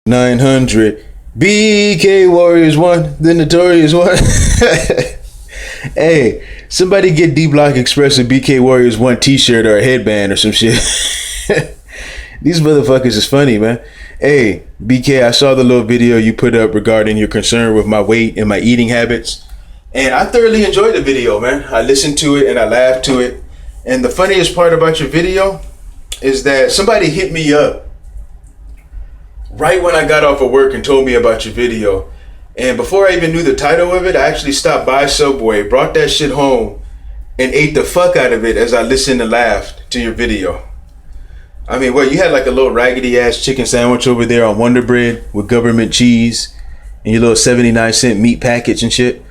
900 BK Warriors 1, the Notorious One. Hey, somebody get D Block Express a BK Warriors 1 t-shirt or a headband or some shit. These motherfuckers is funny, man. Hey, BK, I saw the little video you put up regarding your concern with my weight and my eating habits. And I thoroughly enjoyed the video, man. I listened to it and I laughed to it. And the funniest part about your video is that somebody hit me up right when I got off of work and told me about your video. And before I even knew the title of it, I actually stopped by Subway, brought that shit home, and ate the fuck out of it as I listened and laughed to your video. I mean, what, you had like a little raggedy ass chicken sandwich over there on Wonder Bread with government cheese and your little 79-cent meat package and shit.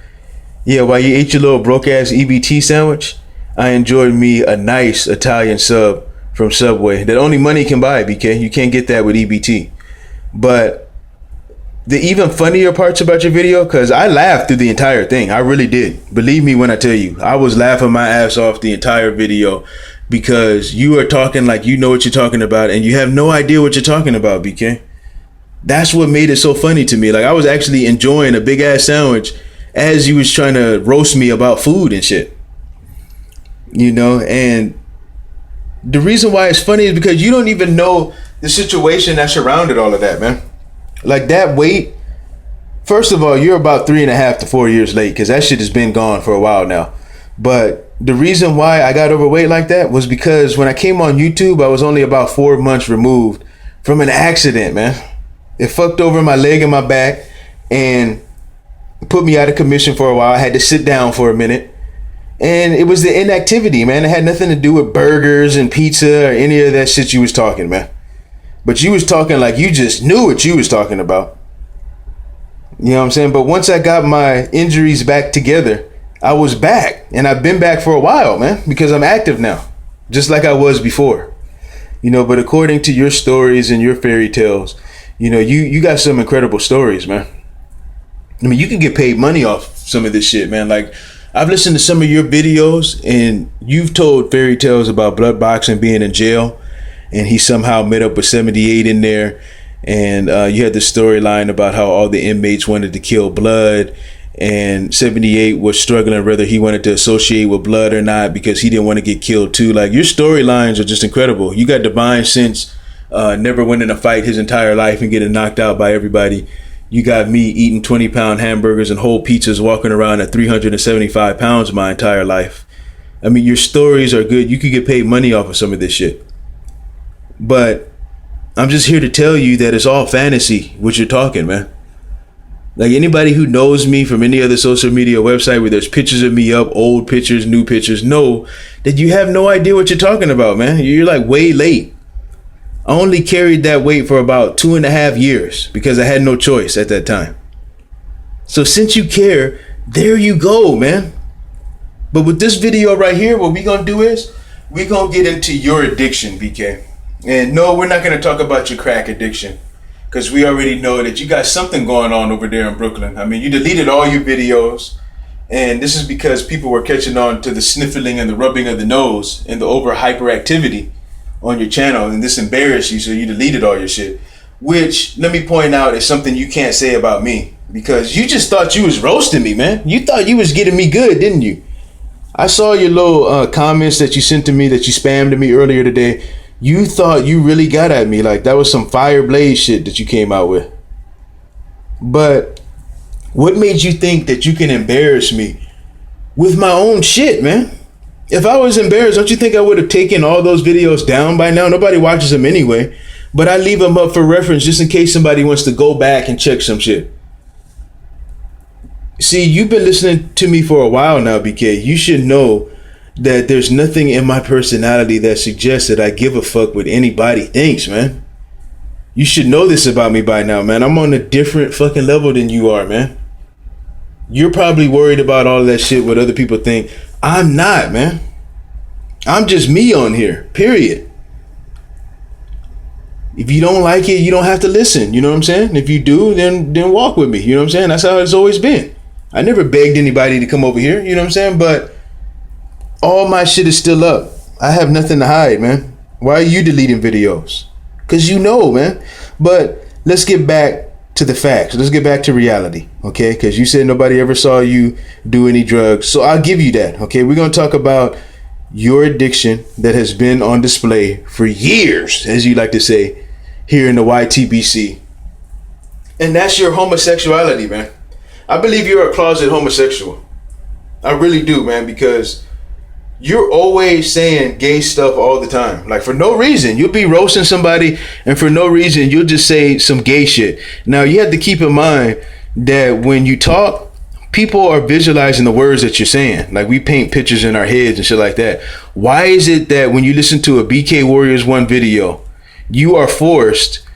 Yeah, while you ate your little broke ass EBT sandwich, I enjoyed me a nice Italian sub from Subway that only money can buy, BK. You can't get that with EBT. But the even funnier parts about your video, because I laughed through the entire thing. I really did. Believe me when I tell you, I was laughing my ass off the entire video because you are talking like you know what you're talking about and you have no idea what you're talking about, BK. That's what made it so funny to me. Like, I was actually enjoying a big ass sandwich as you was trying to roast me about food and shit. You know, and the reason why it's funny is because you don't even know the situation that surrounded all of that, man. Like, that weight, first of all, you're about 3.5 to 4 years late because that shit has been gone for a while now. But the reason why I got overweight like that was because when I came on YouTube, I was only about 4 months removed from an accident, man. It fucked over my leg and my back and put me out of commission for a while. I had to sit down for a minute. And it was the inactivity, man. It had nothing to do with burgers and pizza or any of that shit you was talking, man. But you was talking like you just knew what you was talking about. You know what I'm saying? But once I got my injuries back together, I was back. And I've been back for a while, man, because I'm active now, just like I was before. You know, but according to your stories and your fairy tales, you know, you got some incredible stories, man. I mean, you can get paid money off some of this shit, man. Like, I've listened to some of your videos and you've told fairy tales about Blood Boxing being in jail and he somehow met up with 78 in there. And you had the storyline about how all the inmates wanted to kill Blood and 78 was struggling whether he wanted to associate with Blood or not because he didn't want to get killed too. Like, your storylines are just incredible. You got Divine Sense never winning a fight his entire life and getting knocked out by everybody. You got me eating 20-pound hamburgers and whole pizzas, walking around at 375 pounds my entire life. I mean, your stories are good. You could get paid money off of some of this shit. But I'm just here to tell you that it's all fantasy, what you're talking, man. Like, anybody who knows me from any other social media website where there's pictures of me up, old pictures, new pictures, know that you have no idea what you're talking about, man. You're like way late. I only carried that weight for about 2.5 years because I had no choice at that time. So since you care, there you go, man. But with this video right here, what we gonna do is we gonna get into your addiction, BK. And no, we're not gonna talk about your crack addiction because we already know that you got something going on over there in Brooklyn. I mean, you deleted all your videos and this is because people were catching on to the sniffling and the rubbing of the nose and the over hyperactivity on your channel, and this embarrassed you, so you deleted all your shit. Which, let me point out, is something you can't say about me because you just thought you was roasting me, man. You thought you was getting me good, didn't you? I saw your little comments that you sent to me that you spammed to me earlier today. You thought you really got at me, like that was some fire blaze shit that you came out with. But what made you think that you can embarrass me with my own shit, man? If I was embarrassed, don't you think I would have taken all those videos down by now? Nobody watches them anyway. But I leave them up for reference just in case somebody wants to go back and check some shit. See, you've been listening to me for a while now, BK. You should know that there's nothing in my personality that suggests that I give a fuck what anybody thinks, man. You should know this about me by now, man. I'm on a different fucking level than you are, man. You're probably worried about all that shit, what other people think. I'm not, man. I'm just me on here, period. If you don't like it, you don't have to listen. You know what I'm saying? If you do, then walk with me. You know what I'm saying? That's how it's always been. I never begged anybody to come over here. You know what I'm saying? But all my shit is still up. I have nothing to hide, man. Why are you deleting videos? Because you know, man. But let's get back to the facts. Let's get back to reality, okay? Because you said nobody ever saw you do any drugs. So I'll give you that, okay? We're going to talk about your addiction that has been on display for years, as you like to say, here in the YTBC. And that's your homosexuality, man. I believe you're a closet homosexual. I really do, man, because you're always saying gay stuff all the time. Like, for no reason. You'll be roasting somebody, and for no reason, you'll just say some gay shit. Now, you have to keep in mind that when you talk, people are visualizing the words that you're saying. Like, we paint pictures in our heads and shit like that. Why is it that when you listen to a BK Warriors 1 video, you are forced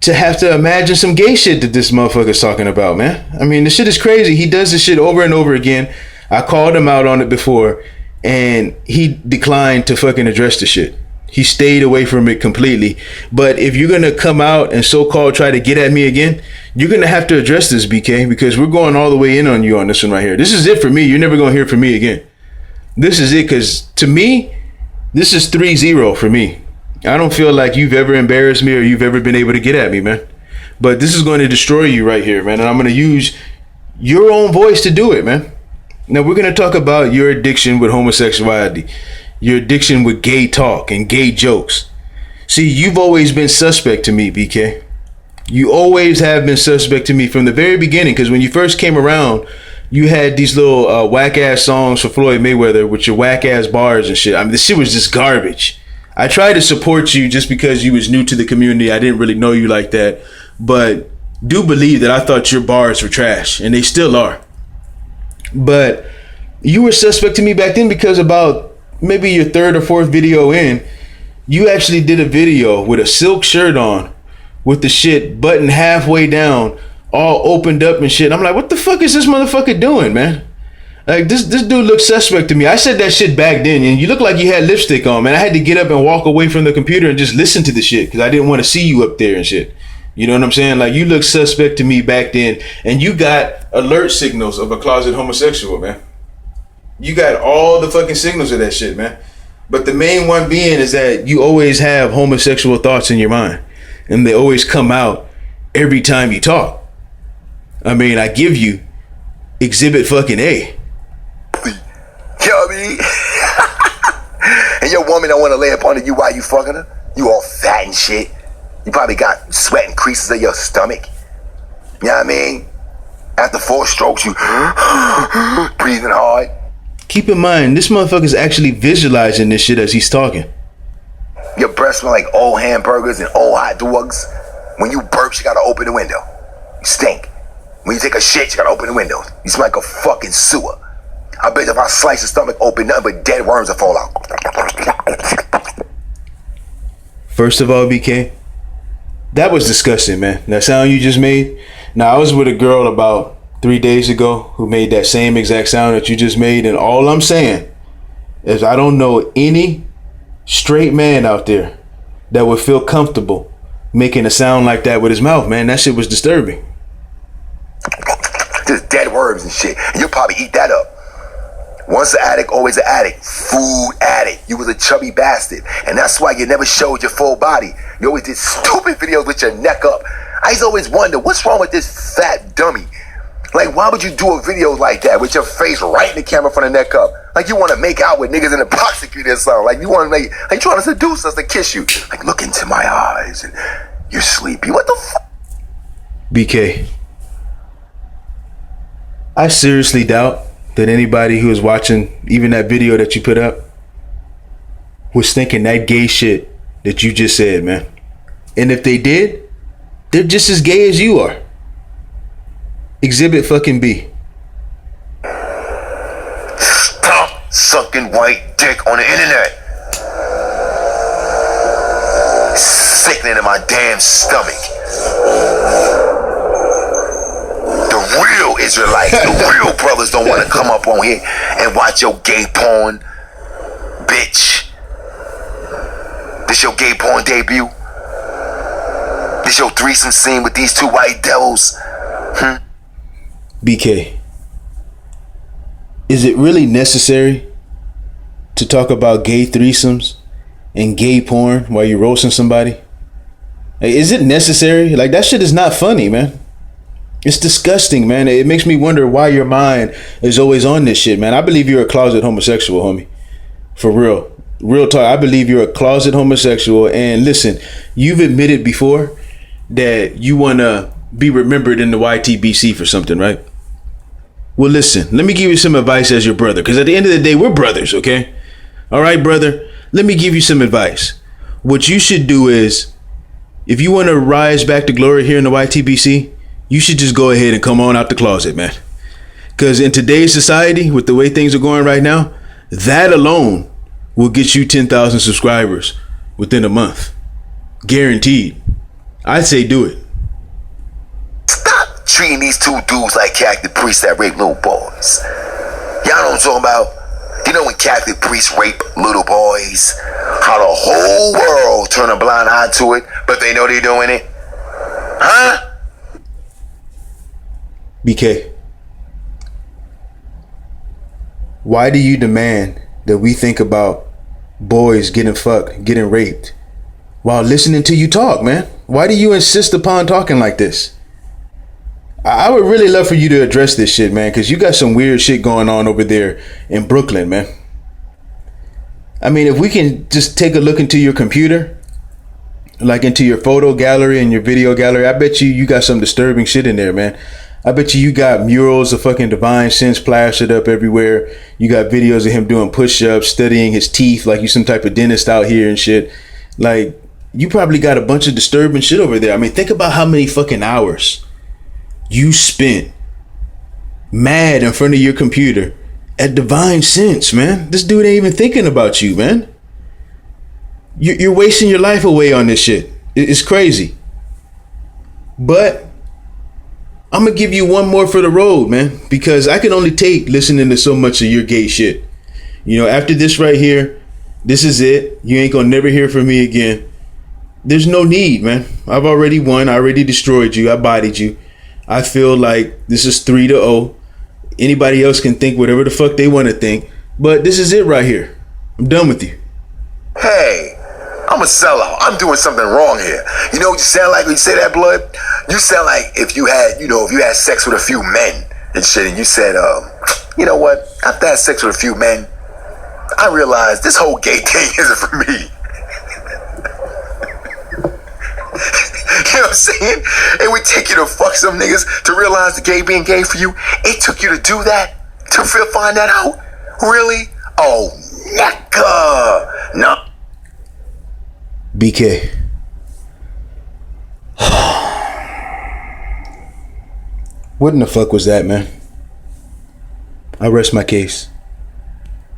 to have to imagine some gay shit that this motherfucker's talking about, man? I mean, this shit is crazy. He does this shit over and over again. I called him out on it before, and he declined to fucking address the shit. He stayed away from it completely. But if you're going to come out and so-called try to get at me again, you're going to have to address this, BK, because we're going all the way in on you on this one right here. This is it for me. You're never going to hear from me again. This is it, because to me, this is 3-0 for me. I don't feel like you've ever embarrassed me or you've ever been able to get at me, man. But this is going to destroy you right here, man. And I'm going to use your own voice to do it, man. Now, we're going to talk about your addiction with homosexuality, your addiction with gay talk and gay jokes. See, you've always been suspect to me, BK. You always have been suspect to me from the very beginning, because when you first came around, you had these little whack-ass songs for Floyd Mayweather with your whack-ass bars and shit. I mean, this shit was just garbage. I tried to support you just because you was new to the community. I didn't really know you like that. But do believe that I thought your bars were trash, and they still are. But you were suspect to me back then because about maybe your third or fourth video in, you actually did a video with a silk shirt on with the shit buttoned halfway down, all opened up and shit. I'm like, what the fuck is this motherfucker doing, man? Like, this dude looks suspect to me. I said that shit back then, and you look like you had lipstick on, man. I had to get up and walk away from the computer and just listen to the shit because I didn't want to see you up there and shit. You know what I'm saying? Like, you look suspect to me back then, and you got alert signals of a closet homosexual, man. You got all the fucking signals of that shit, man. But the main one being is that you always have homosexual thoughts in your mind, and they always come out every time you talk. I mean, I give you exhibit fucking A. You know what I mean? And your woman don't want to lay up under you while you fucking her. You all fat and shit. You probably got sweat and creases of your stomach. You know what I mean? After 4 strokes, you breathing hard. Keep in mind, this motherfucker's actually visualizing this shit as he's talking. Your breath smell like old hamburgers and old hot dogs. When you burp, you gotta open the window. You stink. When you take a shit, you gotta open the window. You smell like a fucking sewer. I bet if I slice your stomach open, nothing but dead worms will fall out. First of all, BK, that was disgusting, man. That sound you just made. Now, I was with a girl about 3 days ago who made that same exact sound that you just made, and all I'm saying is I don't know any straight man out there that would feel comfortable making a sound like that with his mouth, man. That shit was disturbing. Just dead worms and shit. And you'll probably eat that up. Once an addict, always an addict. Food addict. You was a chubby bastard. And that's why you never showed your full body. You always did stupid videos with your neck up. I used to always wonder, what's wrong with this fat dummy? Like, why would you do a video like that with your face right in the camera from the neck up? Like, you want to make out with niggas in the prosecutor or something. Like, you want to make, like, you trying to seduce us to kiss you. Like, look into my eyes and you're sleepy. What the fuck? BK, I seriously doubt that anybody who is watching even that video that you put up was thinking that gay shit that you just said, man. And if they did, they're just as gay as you are. Exhibit fucking B. Stop sucking white dick on the internet. Sickening in my damn stomach. The real Israelites, the real brothers don't want to come up on here and watch your gay porn, bitch. This your gay porn debut? This your threesome scene with these 2 white devils? BK, is it really necessary to talk about gay threesomes and gay porn while you're roasting somebody? Like, is it necessary? Like, that shit is not funny, man. It's disgusting, man. It makes me wonder why your mind is always on this shit, man. I believe you're a closet homosexual, homie. For real. Real talk. I believe you're a closet homosexual. And listen, you've admitted before that you want to be remembered in the YTBC for something, right? Well, listen, let me give you some advice as your brother. Because at the end of the day, we're brothers, okay? All right, brother? Let me give you some advice. What you should do is, if you want to rise back to glory here in the YTBC, you should just go ahead and come on out the closet, man. Because in today's society, with the way things are going right now, that alone will get you 10,000 subscribers within a month. Guaranteed. I'd say do it. Stop treating these two dudes like Catholic priests that rape little boys. Y'all know what I'm talking about? You know when Catholic priests rape little boys, how the whole world turn a blind eye to it, but they know they're doing it? Huh? BK, why do you demand that we think about boys getting fucked, getting raped, while listening to you talk, man? Why do you insist upon talking like this? I would really love for you to address this shit, man, because you got some weird shit going on over there in Brooklyn, man. I mean, if we can just take a look into your computer, like into your photo gallery and your video gallery, I bet you got some disturbing shit in there, man. I bet you got murals of fucking Divine Sense plastered up everywhere. You got videos of him doing push-ups, studying his teeth like you some type of dentist out here and shit. Like, you probably got a bunch of disturbing shit over there. I mean, think about how many fucking hours you spent mad in front of your computer at Divine Sense, man. This dude ain't even thinking about you, man. You're wasting your life away on this shit. It's crazy. But I'm gonna give you one more for the road, man, because I can only take listening to so much of your gay shit. You know, after this right here, this is it. You ain't gonna never hear from me again. There's no need, man. I've already won. I already destroyed you. I bodied you. I feel like this is 3-0. Anybody else can think whatever the fuck they want to think, but this is it right here. I'm done with you. Hey, I'm a sellout. I'm doing something wrong here. You know what you sound like when you say that, blood? You sound like if you had sex with a few men and shit, and you said, you know what? After I had sex with a few men, I realized this whole gay thing isn't for me. You know what I'm saying? It would take you to fuck some niggas to realize the gay being gay for you. It took you to do that? To find that out? Really? Oh, nigga. No. BK. What in the fuck was that, man? I rest my case.